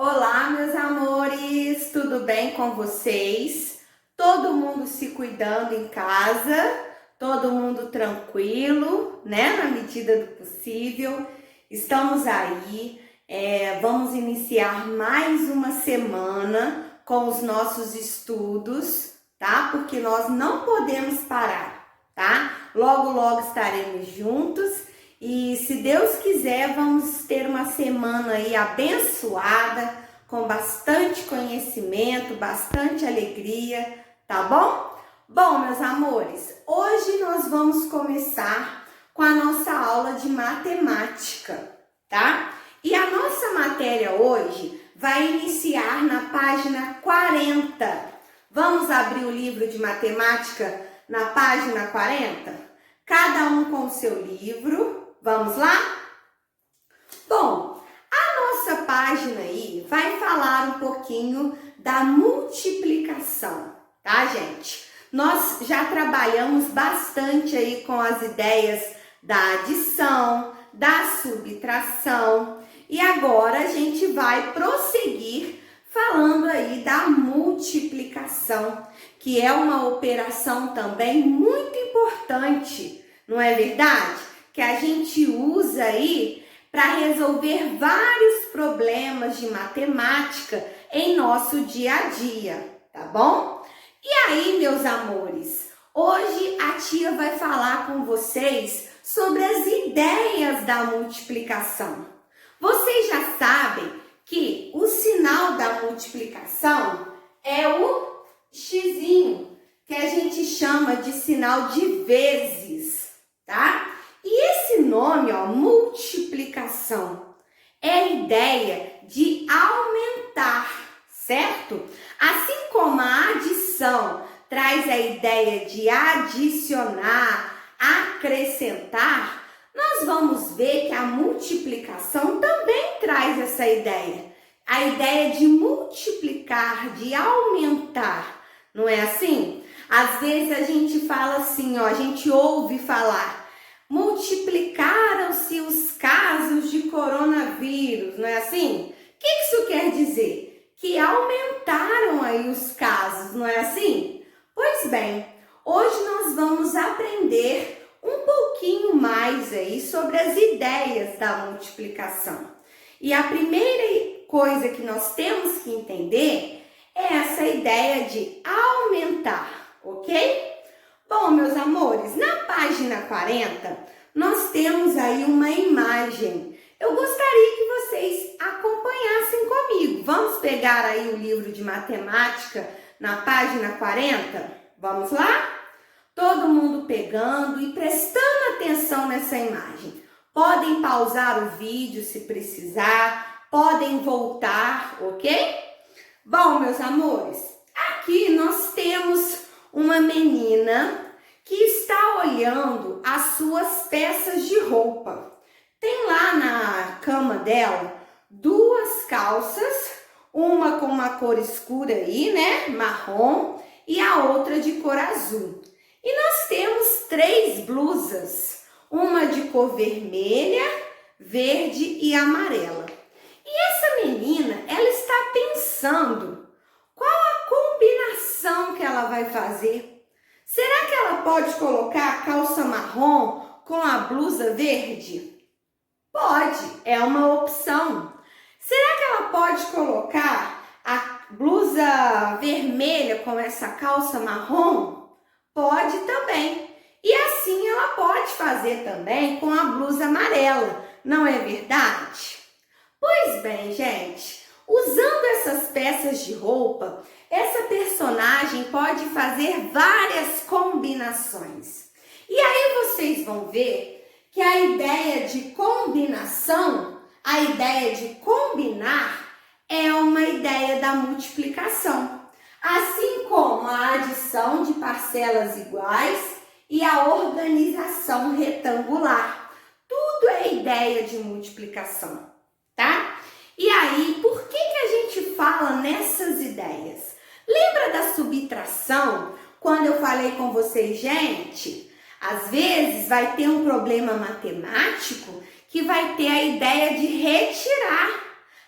Olá, meus amores, tudo bem com vocês? Todo mundo se cuidando em casa, todo mundo tranquilo, né? Na medida do possível. Estamos aí, vamos iniciar mais uma semana com os nossos estudos, tá? Porque nós não podemos parar, tá? Logo, logo estaremos juntos. E se Deus quiser, vamos ter uma semana aí abençoada, com bastante conhecimento, bastante alegria, tá bom? Bom, meus amores, hoje nós vamos começar com a nossa aula de matemática, tá? E a nossa matéria hoje vai iniciar na página 40. Vamos abrir o livro de matemática na página 40? Cada um com o seu livro. Vamos lá? Bom, a nossa página aí vai falar um pouquinho da multiplicação, tá, gente? Nós já trabalhamos bastante aí com as ideias da adição, da subtração e agora a gente vai prosseguir falando aí da multiplicação, que é uma operação também muito importante, não é verdade? Que a gente usa aí para resolver vários problemas de matemática em nosso dia a dia, tá bom? E aí, meus amores, hoje a tia vai falar com vocês sobre as ideias da multiplicação. Vocês já sabem que o sinal da multiplicação é o xizinho, que a gente chama de sinal de vezes, tá? E esse nome, ó, multiplicação, é a ideia de aumentar, certo? Assim como a adição traz a ideia de adicionar, acrescentar, nós vamos ver que a multiplicação também traz essa ideia. A ideia de multiplicar, de aumentar, não é assim? Às vezes a gente fala assim, ó, a gente ouve falar, multiplicaram-se os casos de coronavírus, não é assim? O que isso quer dizer? Que aumentaram aí os casos, não é assim? Pois bem, hoje nós vamos aprender um pouquinho mais aí sobre as ideias da multiplicação. E a primeira coisa que nós temos que entender é essa ideia de aumentar, ok? Bom, meus amores, na página 40, nós temos aí uma imagem. Eu gostaria que vocês acompanhassem comigo. Vamos pegar aí o livro de matemática na página 40? Vamos lá? Todo mundo pegando e prestando atenção nessa imagem. Podem pausar o vídeo se precisar, podem voltar, ok? Bom, meus amores, aqui nós temos uma menina que está olhando as suas peças de roupa. Tem lá na cama dela duas calças, uma com uma cor escura aí, né, marrom, e a outra de cor azul. E nós temos três blusas, uma de cor vermelha, verde e amarela. E essa menina, ela está pensando qual a combinação que ela vai fazer. Será que ela pode colocar a calça marrom com a blusa verde? Pode, é uma opção. Será que ela pode colocar a blusa vermelha com essa calça marrom? Pode também. E assim ela pode fazer também com a blusa amarela, não é verdade? Pois bem, gente, usando essas peças de roupa, essa personagem pode fazer várias combinações. E aí vocês vão ver que a ideia de combinação, a ideia de combinar, é uma ideia da multiplicação. Assim como a adição de parcelas iguais e a organização retangular. Tudo é ideia de multiplicação, tá? E aí, por que a gente fala nessas ideias? Lembra da subtração? Quando eu falei com vocês, gente, às vezes vai ter um problema matemático que vai ter a ideia de retirar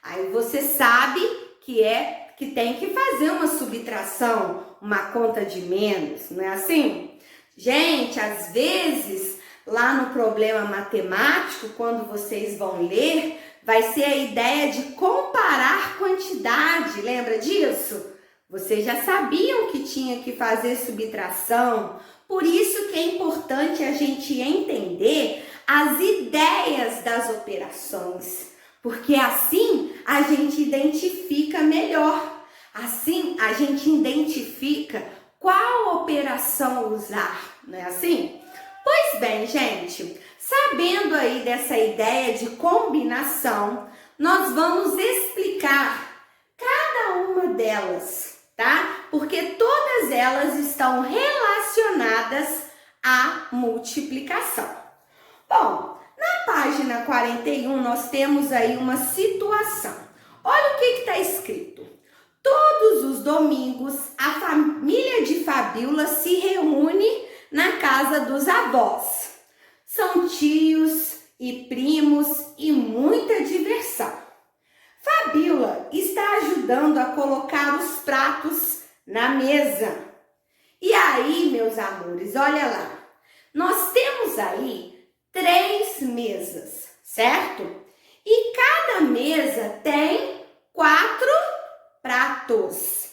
Aí você sabe que tem que fazer uma subtração, uma conta de menos, não é assim? Gente, às vezes, lá no problema matemático, quando vocês vão ler, vai ser a ideia de comparar quantidade, lembra disso? Vocês já sabiam que tinha que fazer subtração, por isso que é importante a gente entender as ideias das operações, porque assim a gente identifica melhor, assim a gente identifica qual operação usar, não é assim? Pois bem, gente, sabendo aí dessa ideia de combinação, nós vamos explicar cada uma delas, tá? Porque todas elas estão relacionadas à multiplicação. Bom, na página 41 nós temos aí uma situação. Olha o que está escrito. Todos os domingos a família de Fabíola se reúne na casa dos avós. São tios e primos e muita diversão. Fabíola está ajudando a colocar os pratos na mesa. E aí, meus amores, olha lá. Nós temos aí 3 mesas, certo? E cada mesa tem 4 pratos.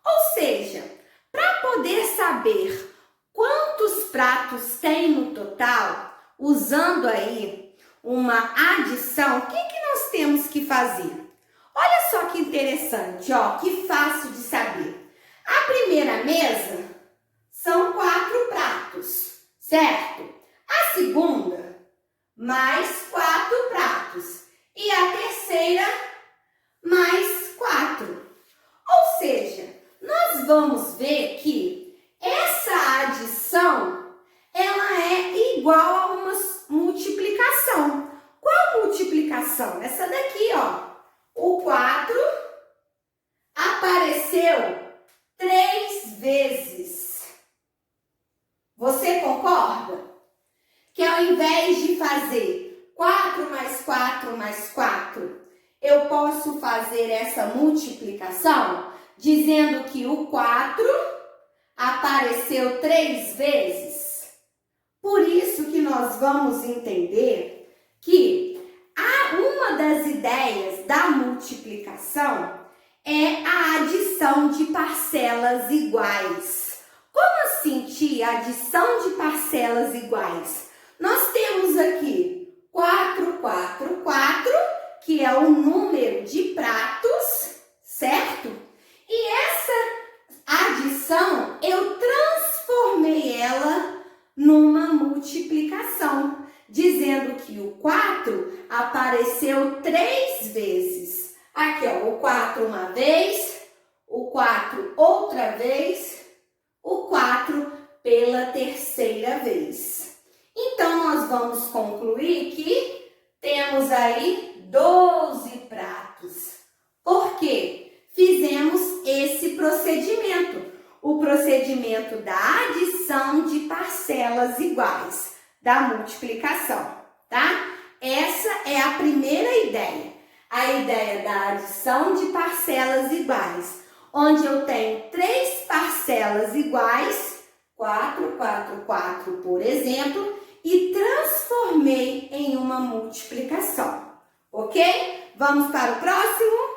Ou seja, para poder saber quantos pratos tem no total, usando aí uma adição, o que nós temos que fazer? Olha só que interessante, ó, que fácil de saber. A primeira mesa são 4 pratos, certo? A segunda, mais 4 pratos. E a terceira, mais 4. Ou seja, nós vamos ver que essa adição, ela é igual a uma multiplicação. Qual multiplicação? Essa daqui, ó. O 4 apareceu 3 vezes. Você concorda? Que ao invés de fazer 4 mais 4 mais 4, eu posso fazer essa multiplicação dizendo que o 4 apareceu 3 vezes. Por isso que nós vamos entender que uma das ideias da multiplicação é a adição de parcelas iguais. Como assim, tia? Adição de parcelas iguais? Nós temos aqui 4, 4, 4, que é o número de pratos, certo? E essa adição, eu transformei ela numa multiplicação, dizendo que o 4 apareceu 3 vezes. Aqui, ó, o 4 uma vez, o 4 outra vez, o 4 pela terceira vez. Então, nós vamos concluir que temos aí 12 pratos. Por quê? Fizemos esse procedimento, o procedimento da adição de parcelas iguais, da multiplicação, tá? Essa é a primeira ideia, a ideia da adição de parcelas iguais, onde eu tenho 3 parcelas iguais, 4, 4, 4, por exemplo, e transformei em uma multiplicação, ok? Vamos para o próximo?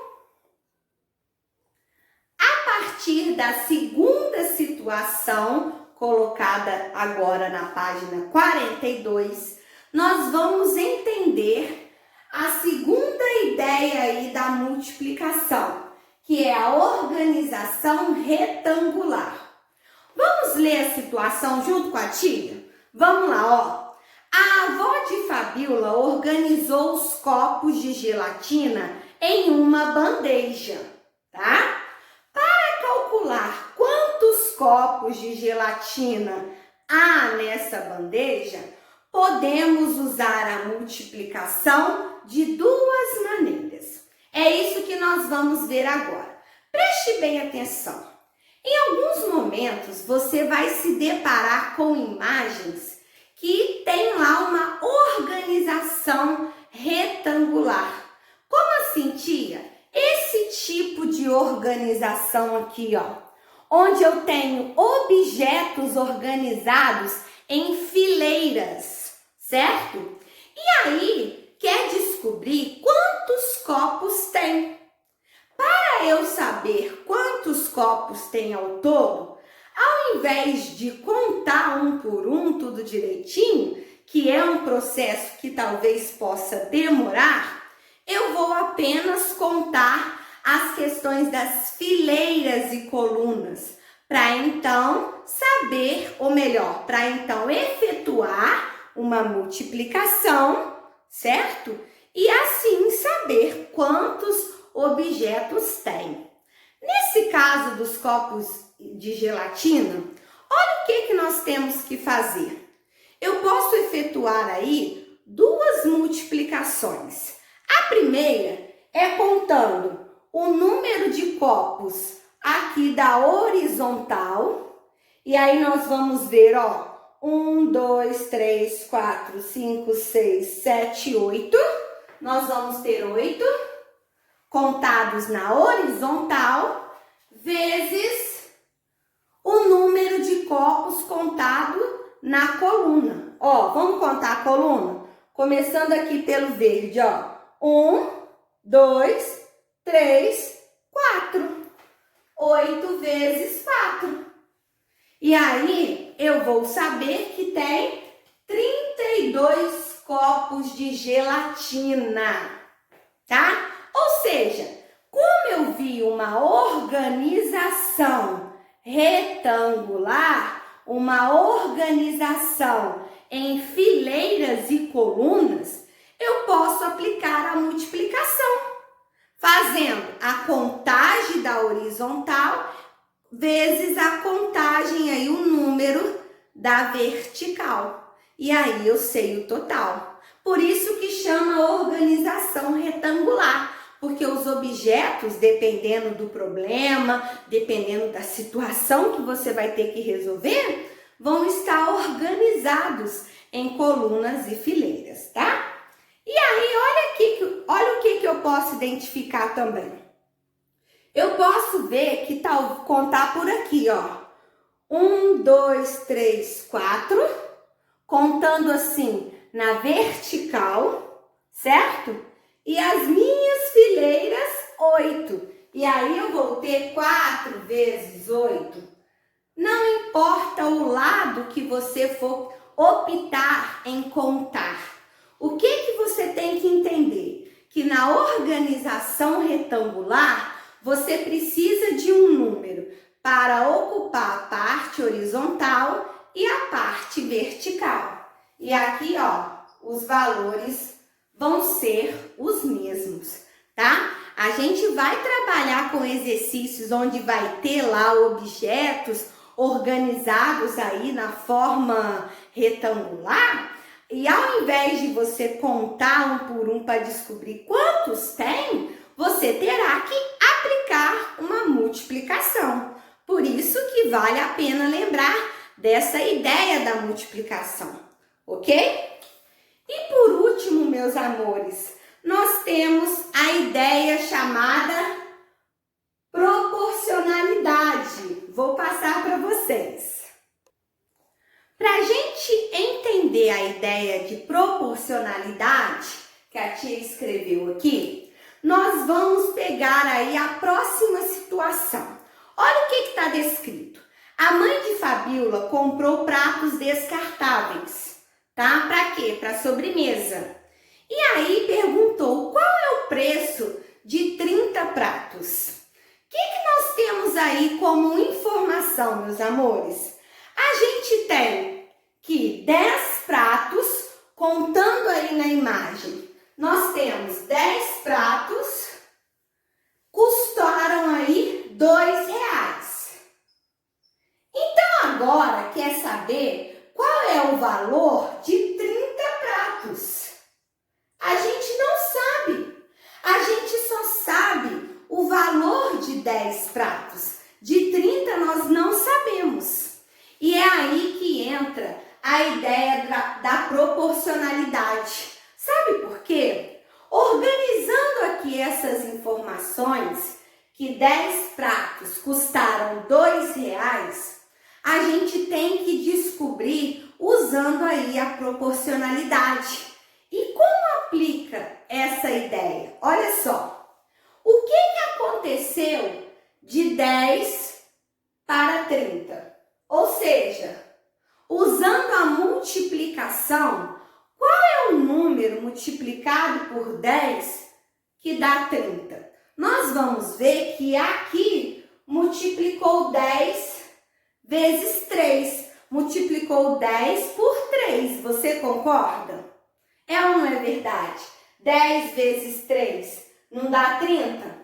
A partir da segunda situação, colocada agora na página 42, nós vamos entender a segunda ideia aí da multiplicação, que é a organização retangular. Vamos ler a situação junto com a tia? Vamos lá, ó. A avó de Fabíola organizou os copos de gelatina em uma bandeja, tá? Para calcular quantos copos de gelatina há nessa bandeja, podemos usar a multiplicação de 2 maneiras. É isso que nós vamos ver agora. Preste bem atenção. Em alguns momentos, você vai se deparar com imagens que tem lá uma organização retangular. Como sentia esse tipo de organização aqui, ó, onde eu tenho objetos organizados em fileiras, certo? E aí, quer descobrir quantos copos tem? Para eu saber quantos copos tem ao todo, ao invés de contar um por um tudo direitinho, que é um processo que talvez possa demorar, eu vou apenas contar as questões das fileiras e colunas, para então saber, ou melhor, para então efetuar uma multiplicação, certo? E assim saber quantos objetos tem. Nesse caso dos copos de gelatina, olha o que nós temos que fazer. Eu posso efetuar aí duas multiplicações. A primeira é contando o número de copos aqui da horizontal. E aí nós vamos ver, ó, 1, 2, 3, 4, 5, 6, 7, 8. Nós vamos ter 8 contados na horizontal, vezes o número de copos contado na coluna. Ó, vamos contar a coluna? Começando aqui pelo verde, ó. 1, 2, 3, 4. 8 vezes 4. E aí, eu vou saber que tem 32 copos de gelatina, tá? Ou seja, como eu vi uma organização retangular, uma organização em fileiras e colunas, eu posso aplicar a multiplicação, fazendo a contagem da horizontal vezes a contagem aí, o número da vertical. E aí eu sei o total. Por isso que chama organização retangular, porque os objetos, dependendo do problema, dependendo da situação que você vai ter que resolver, vão estar organizados em colunas e fileiras, tá? E aí, olha o que eu posso identificar também. Eu posso ver que tal contar por aqui, ó. 1, 2, 3, 4, contando assim na vertical, certo? E as minhas fileiras, 8. E aí eu vou ter 4 vezes 8. Não importa o lado que você for optar em contar. O que você tem que entender? Que na organização retangular, você precisa de um número para ocupar a parte horizontal e a parte vertical. E aqui, ó, os valores vão ser os mesmos, tá? A gente vai trabalhar com exercícios onde vai ter lá objetos organizados aí na forma retangular. E ao invés de você contar um por um para descobrir quantos tem, você terá que aplicar uma multiplicação. Por isso que vale a pena lembrar dessa ideia da multiplicação, ok? E por último, meus amores, nós temos a ideia chamada proporcionalidade. Vou passar para vocês. Para a gente entender a ideia de proporcionalidade que a tia escreveu aqui, nós vamos pegar aí a próxima situação. Olha o que está descrito. A mãe de Fabíola comprou pratos descartáveis, tá? Para quê? Para sobremesa. E aí perguntou qual é o preço de 30 pratos. O que nós temos aí como informação, meus amores? A gente tem que 10 pratos, contando aí na imagem, nós temos 10 pratos, custaram aí R$2. Então agora quer saber qual é o valor de 30 pratos? A gente não sabe, a gente só sabe o valor de 10 pratos, de 30 nós não sabemos. E é aí que entra a ideia da proporcionalidade. Sabe por quê? Organizando aqui essas informações, que 10 pratos custaram R$2, a gente tem que descobrir usando aí a proporcionalidade. E como aplica essa ideia? Olha só, o que aconteceu de 10 para 30? Ou seja, usando a multiplicação, qual é o número multiplicado por 10 que dá 30? Nós vamos ver que aqui multiplicou 10 vezes 3. Multiplicou 10 por 3. Você concorda? É ou não é verdade? 10 vezes 3 não dá 30?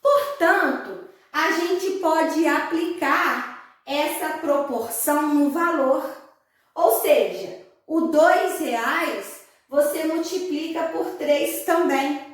Portanto, a gente pode aplicar essa proporção no valor. Ou seja, o R$2 você multiplica por 3 também.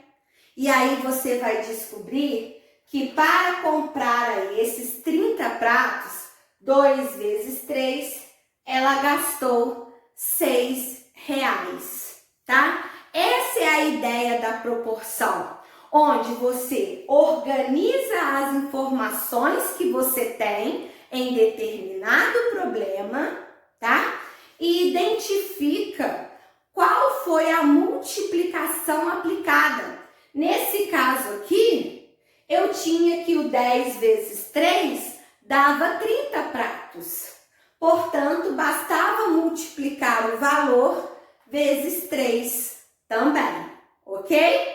E aí você vai descobrir que para comprar aí esses 30 pratos, 2 vezes 3, ela gastou R$6, tá? Essa é a ideia da proporção, onde você organiza as informações que você tem em determinado problema, tá? E identifica qual foi a multiplicação aplicada. Nesse caso aqui, eu tinha que o 10 vezes 3 dava 30 pratos. Portanto, bastava multiplicar o valor vezes 3 também, ok?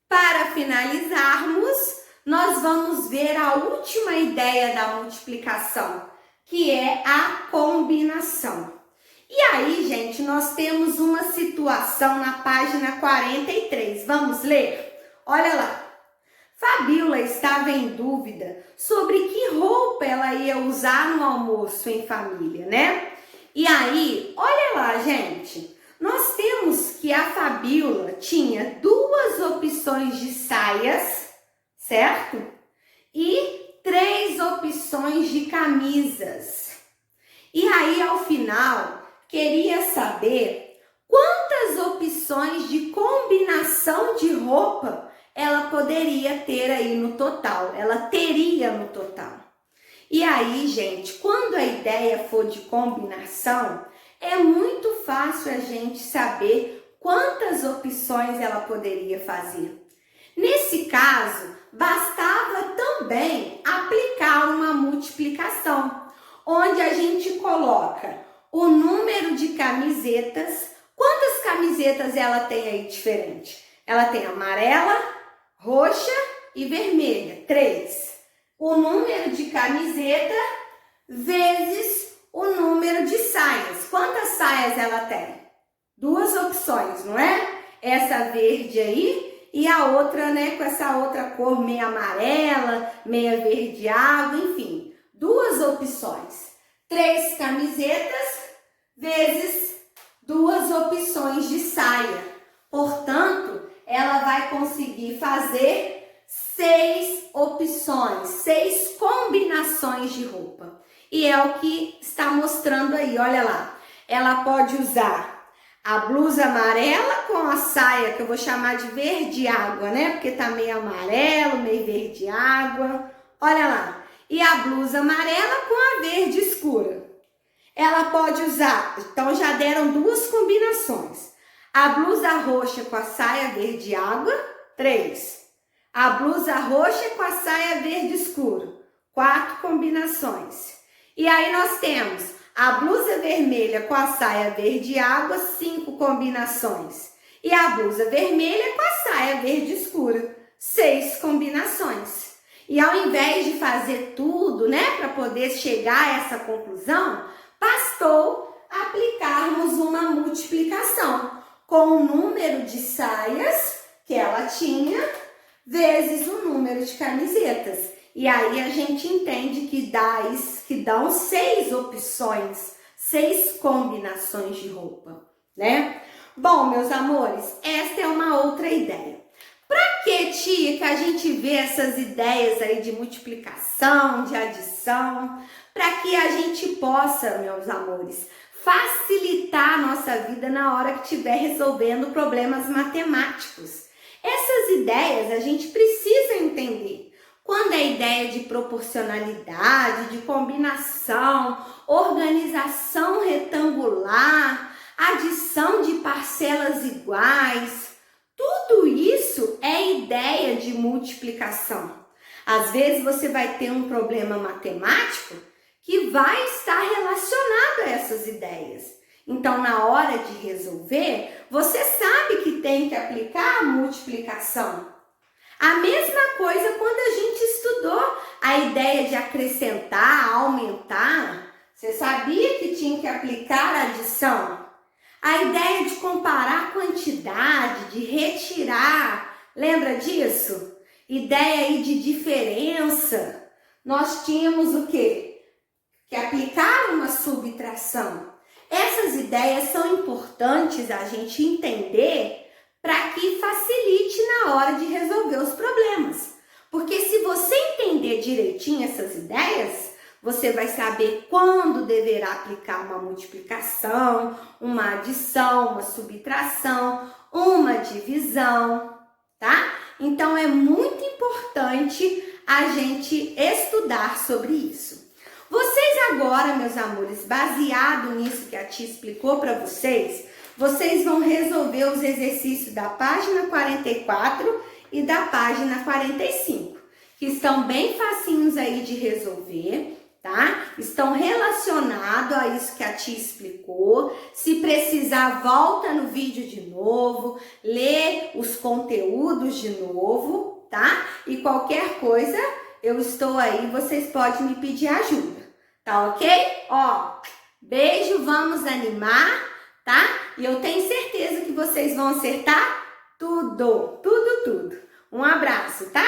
Para finalizarmos, nós vamos ver a última ideia da multiplicação, que é a combinação. E aí, gente, nós temos uma situação na página 43. Vamos ler? Olha lá. Fabíola estava em dúvida sobre que roupa ela ia usar no almoço em família, né? E aí, olha lá, gente. Nós temos que a Fabíola tinha 2 opções de saias, certo? E 3 opções de camisas. E aí, ao final, queria saber quantas opções de combinação de roupa ela poderia ter aí no total, ela teria no total. E aí, gente, quando a ideia for de combinação, é muito fácil a gente saber quantas opções ela poderia fazer. Nesse caso, bastava também aplicar uma multiplicação, onde a gente coloca o número de camisetas. Quantas camisetas ela tem aí diferente? Ela tem amarela, roxa e vermelha, 3. O número de camiseta vezes o número de saias. Quantas saias ela tem? 2 opções, não é? Essa verde aí e a outra, né, com essa outra cor meio amarela, meio verde água, enfim. 2 opções. 3 camisetas vezes 2 opções de saia. Portanto, ela vai conseguir fazer 6 opções, 6 combinações de roupa. E é o que está mostrando aí, olha lá. Ela pode usar a blusa amarela com a saia, que eu vou chamar de verde água, né? Porque tá meio amarelo, meio verde água. Olha lá. E a blusa amarela com a verde escura. Ela pode usar, então já deram 2 combinações. A blusa roxa com a saia verde água, 3. A blusa roxa com a saia verde escuro, 4 combinações. E aí nós temos a blusa vermelha com a saia verde água, 5 combinações. E a blusa vermelha com a saia verde escura, 6 combinações. E ao invés de fazer tudo, né, para poder chegar a essa conclusão, bastou aplicarmos uma multiplicação com o número de saias que ela tinha vezes o número de camisetas. E aí a gente entende que dão 6 opções, 6 combinações de roupa, né? Bom, meus amores, esta é uma outra ideia. Para que, tia, que a gente vê essas ideias aí de multiplicação, de adição? Para que a gente possa, meus amores, facilitar a nossa vida na hora que estiver resolvendo problemas matemáticos. Essas ideias a gente precisa entender. Quando é ideia de proporcionalidade, de combinação, organização retangular, adição de parcelas iguais, tudo isso é ideia de multiplicação. Às vezes você vai ter um problema matemático que vai estar relacionado a essas ideias. Então, na hora de resolver, você sabe que tem que aplicar a multiplicação. A mesma coisa quando a gente estudou a ideia de acrescentar, aumentar. Você sabia que tinha que aplicar a adição? A ideia de comparar quantidade, de retirar, lembra disso? Ideia aí de diferença. Nós tínhamos o quê? Que aplicar uma subtração. Essas ideias são importantes a gente entender para que facilite na hora de resolver os problemas. Porque se você entender direitinho essas ideias, você vai saber quando deverá aplicar uma multiplicação, uma adição, uma subtração, uma divisão, tá? Então é muito importante a gente estudar sobre isso. Vocês agora, meus amores, baseado nisso que a tia explicou para vocês vão resolver os exercícios da página 44 e da página 45, que estão bem facinhos aí de resolver, tá? Estão relacionados a isso que a tia explicou. Se precisar, volta no vídeo de novo, lê os conteúdos de novo, tá? E qualquer coisa, eu estou aí, vocês podem me pedir ajuda, tá ok? Ó, beijo, vamos animar, tá? E eu tenho certeza que vocês vão acertar tudo, tudo, tudo. Um abraço, tá?